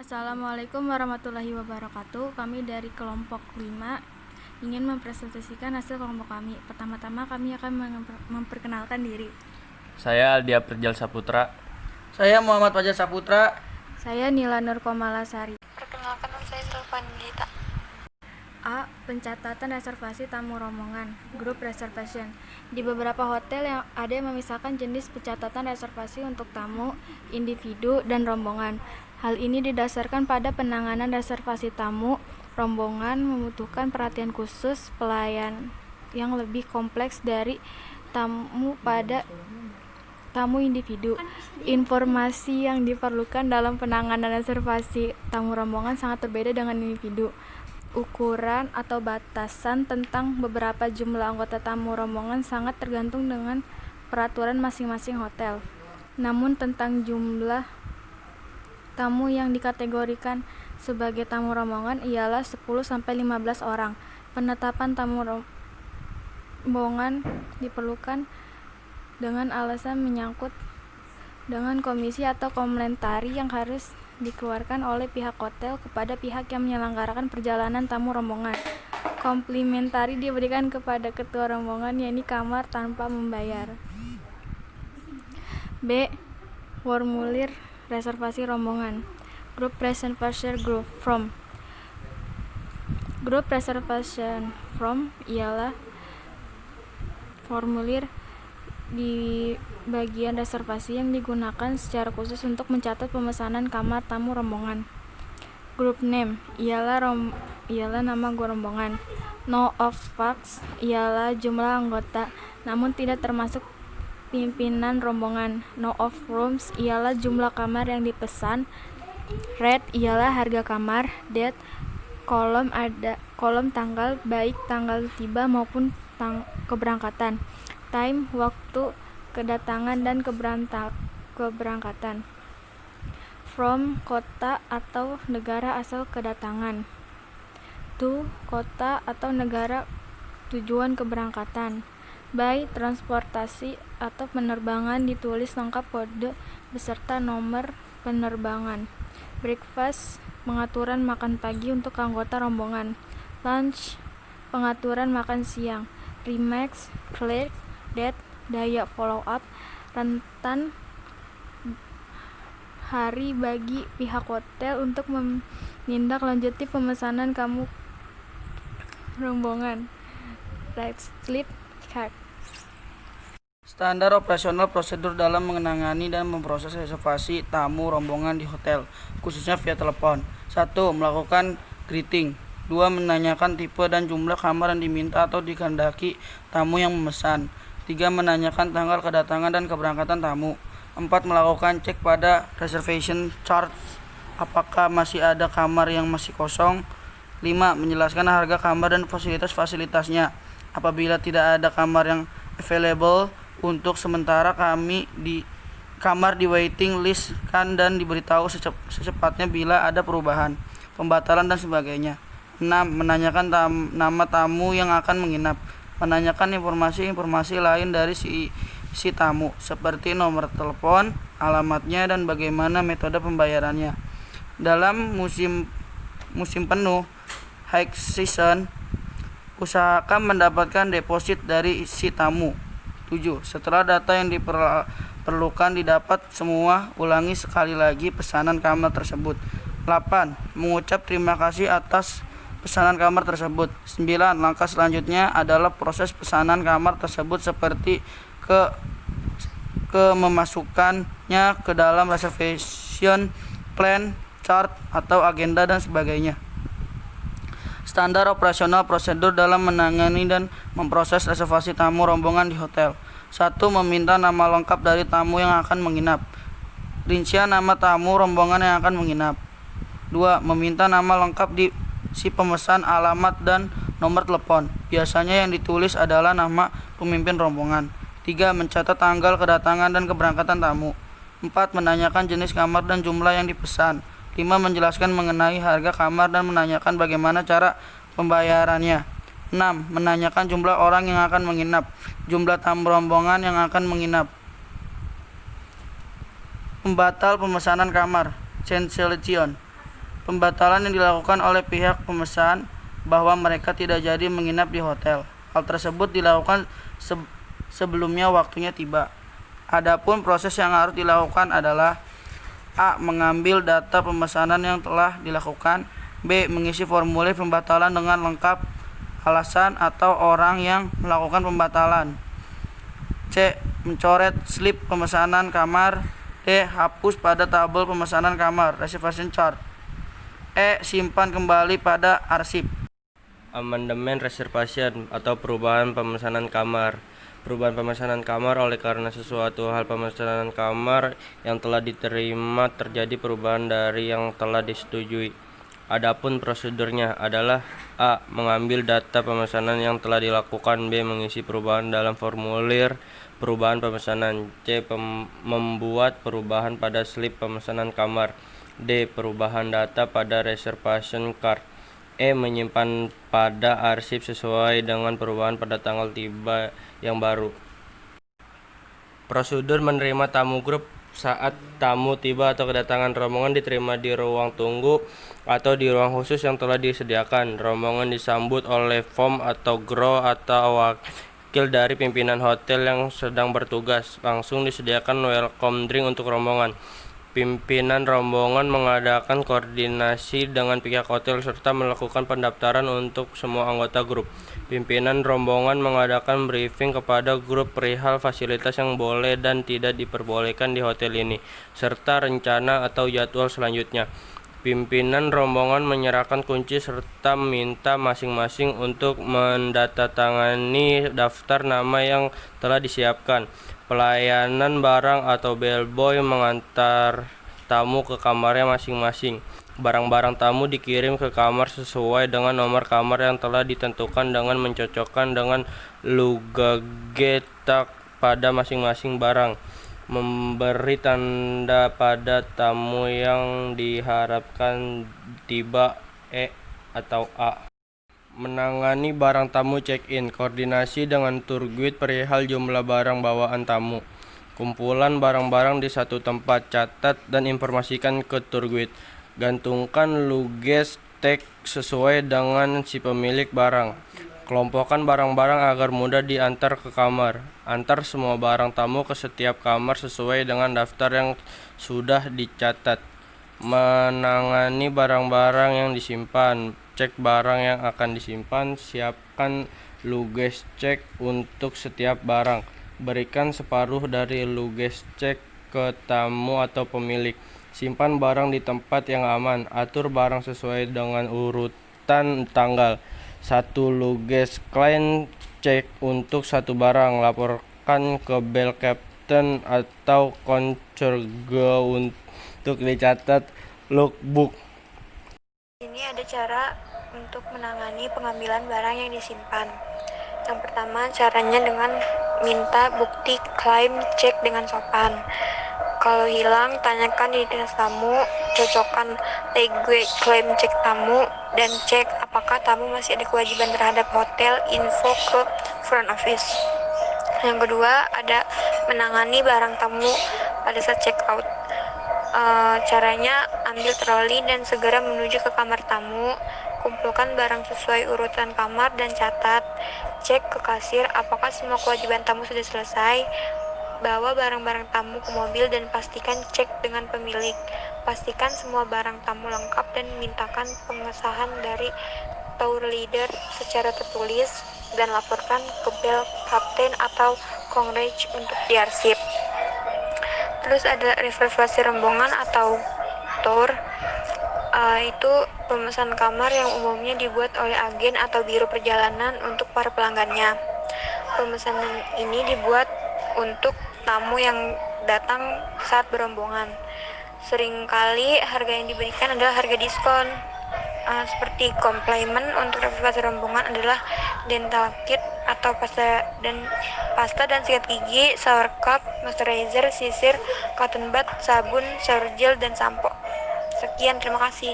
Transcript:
Assalamualaikum warahmatullahi wabarakatuh. Kami dari kelompok 5 ingin mempresentasikan hasil kelompok kami. Pertama-tama kami akan memperkenalkan diri. Saya Aldia Perjal Saputra. Saya Muhammad Fajar Saputra. Saya Nila Nur Komalasari. Perkenalkan, nama saya Silvanita. A. Pencatatan reservasi tamu rombongan. Group reservation. Di beberapa hotel yang ada yang memisahkan jenis pencatatan reservasi untuk tamu, individu, dan rombongan. Hal ini didasarkan pada penanganan reservasi tamu rombongan membutuhkan perhatian khusus, pelayan yang lebih kompleks dari tamu pada tamu individu. Informasi yang diperlukan dalam penanganan reservasi tamu rombongan sangat berbeda dengan individu. Ukuran atau batasan tentang beberapa jumlah anggota tamu rombongan sangat tergantung dengan peraturan masing-masing hotel. Namun tentang jumlah tamu yang dikategorikan sebagai tamu rombongan ialah 10-15 orang. Penetapan tamu rombongan diperlukan dengan alasan menyangkut dengan komisi atau komplementari yang harus dikeluarkan oleh pihak hotel kepada pihak yang menyelenggarakan perjalanan tamu rombongan. Komplementari diberikan kepada ketua rombongan, yakni kamar tanpa membayar. B. Formulir reservasi rombongan. Group reservation form. Group reservation form ialah formulir di bagian reservasi yang digunakan secara khusus untuk mencatat pemesanan kamar tamu rombongan. Group name ialah nama rombongan. No of facts ialah jumlah anggota, namun tidak termasuk pimpinan rombongan. No of rooms ialah jumlah kamar yang dipesan. Rate ialah harga kamar. Date kolom tanggal, baik tanggal tiba maupun keberangkatan. Time waktu kedatangan dan keberangkatan. From kota atau negara asal kedatangan. To kota atau negara tujuan keberangkatan. By transportasi atau penerbangan ditulis lengkap kode beserta nomor penerbangan. Breakfast pengaturan makan pagi untuk anggota rombongan. Lunch pengaturan makan siang. Remarks clear date daya follow up rentan hari bagi pihak hotel untuk menindaklanjuti pemesanan kamu rombongan. Right slip card. Standar operasional prosedur dalam menangani dan memproses reservasi tamu rombongan di hotel, khususnya via telepon. 1. Melakukan greeting. 2. Menanyakan tipe dan jumlah kamar yang diminta atau dikehendaki tamu yang memesan. 3. Menanyakan tanggal kedatangan dan keberangkatan tamu. 4. Melakukan cek pada reservation chart apakah masih ada kamar yang masih kosong. 5. Menjelaskan harga kamar dan fasilitas-fasilitasnya. Apabila tidak ada kamar yang available untuk sementara, kamar di waiting list kan dan diberitahu secepatnya bila ada perubahan, pembatalan dan sebagainya. 6. Menanyakan nama tamu yang akan menginap. Menanyakan informasi lain dari si tamu seperti nomor telepon, alamatnya, dan bagaimana metode pembayarannya. Dalam musim penuh high season, usahakan mendapatkan deposit dari si tamu. 7. Setelah data yang diperlukan didapat semua, ulangi sekali lagi pesanan kamar tersebut. 8. Mengucap terima kasih atas pesanan kamar tersebut. 9. Langkah selanjutnya adalah proses pesanan kamar tersebut seperti memasukkannya ke dalam reservation plan, chart, atau agenda dan sebagainya. Standar operasional prosedur dalam menangani dan memproses reservasi tamu rombongan di hotel. 1. Meminta nama lengkap dari tamu yang akan menginap. Rincian nama tamu rombongan yang akan menginap. 2. Meminta nama lengkap di si pemesan, alamat, dan nomor telepon. Biasanya yang ditulis adalah nama pemimpin rombongan. 3. Mencatat tanggal kedatangan dan keberangkatan tamu. 4. Menanyakan jenis kamar dan jumlah yang dipesan. 5. Menjelaskan mengenai harga kamar dan menanyakan bagaimana cara pembayarannya. 6. Menanyakan jumlah orang yang akan menginap, jumlah tamu rombongan yang akan menginap. Pembatal pemesanan kamar, cancellation. Pembatalan yang dilakukan oleh pihak pemesan bahwa mereka tidak jadi menginap di hotel. Hal tersebut dilakukan sebelumnya waktunya tiba. Adapun proses yang harus dilakukan adalah A. Mengambil data pemesanan yang telah dilakukan. B. Mengisi formulir pembatalan dengan lengkap alasan atau orang yang melakukan pembatalan. C. Mencoret slip pemesanan kamar. D. Hapus pada tabel pemesanan kamar reservation chart. E. Simpan kembali pada arsip. Amandemen reservation atau perubahan pemesanan kamar. Perubahan pemesanan kamar oleh karena sesuatu hal pemesanan kamar yang telah diterima terjadi perubahan dari yang telah disetujui. Adapun prosedurnya adalah A. Mengambil data pemesanan yang telah dilakukan. B. Mengisi perubahan dalam formulir perubahan pemesanan. C. Membuat perubahan pada slip pemesanan kamar. D. Perubahan data pada reservation card. E. Menyimpan pada arsip sesuai dengan perubahan pada tanggal tiba yang baru. Prosedur menerima tamu grup. Saat tamu tiba atau kedatangan rombongan diterima di ruang tunggu atau di ruang khusus yang telah disediakan. Rombongan disambut oleh FOM atau GRO atau wakil dari pimpinan hotel yang sedang bertugas. Langsung disediakan welcome drink untuk rombongan. Pimpinan rombongan mengadakan koordinasi dengan pihak hotel serta melakukan pendaftaran untuk semua anggota grup. Pimpinan rombongan mengadakan briefing kepada grup perihal fasilitas yang boleh dan tidak diperbolehkan di hotel ini, serta rencana atau jadwal selanjutnya. Pimpinan rombongan menyerahkan kunci serta meminta masing-masing untuk mendatangani daftar nama yang telah disiapkan. Pelayanan barang atau bellboy mengantar tamu ke kamarnya masing-masing. Barang-barang tamu dikirim ke kamar sesuai dengan nomor kamar yang telah ditentukan dengan mencocokkan dengan lugagetak pada masing-masing barang. Memberi tanda pada tamu yang diharapkan tiba E atau A. Menangani barang tamu check-in, koordinasi dengan tour guide perihal jumlah barang bawaan tamu. Kumpulan barang-barang di satu tempat, catat dan informasikan ke tour guide. Gantungkan luggage tag sesuai dengan si pemilik barang. Kelompokkan barang-barang agar mudah diantar ke kamar. Antar semua barang tamu ke setiap kamar sesuai dengan daftar yang sudah dicatat. Menangani barang-barang yang disimpan. Cek barang yang akan disimpan, siapkan luggage check untuk setiap barang. Berikan separuh dari luggage check ke tamu atau pemilik. Simpan barang di tempat yang aman. Atur barang sesuai dengan urutan tanggal. 1 luggage claim check untuk satu barang. Laporkan ke bell captain atau concierge untuk dicatat logbook. Ini ada cara untuk menangani pengambilan barang yang disimpan. Yang pertama, caranya dengan minta bukti klaim cek dengan sopan. Kalau hilang, tanyakan di dinas tamu, cocokkan lege klaim cek tamu, dan cek apakah tamu masih ada kewajiban terhadap hotel, info ke front office. Yang kedua, ada menangani barang tamu pada saat check out. Caranya, ambil troli dan segera menuju ke kamar tamu. Kumpulkan barang sesuai urutan kamar dan catat. Cek ke kasir apakah semua kewajiban tamu sudah selesai. Bawa barang-barang tamu ke mobil dan pastikan cek dengan pemilik. Pastikan semua barang tamu lengkap dan mintakan pengesahan dari tour leader secara tertulis dan laporkan ke bell captain atau concierge untuk diarsip. Terus ada reservasi rombongan atau tour. Itu pemesan kamar yang umumnya dibuat oleh agen atau biro perjalanan untuk para pelanggannya. Pemesanan ini dibuat untuk tamu yang datang saat berombongan. Seringkali harga yang diberikan adalah harga diskon. Seperti komplement untuk reservasi rombongan adalah dental kit atau pasta dan sikat gigi, shower cup, moisturizer, sisir, cotton bud, sabun, shower gel, dan sampo. Sekian, terima kasih.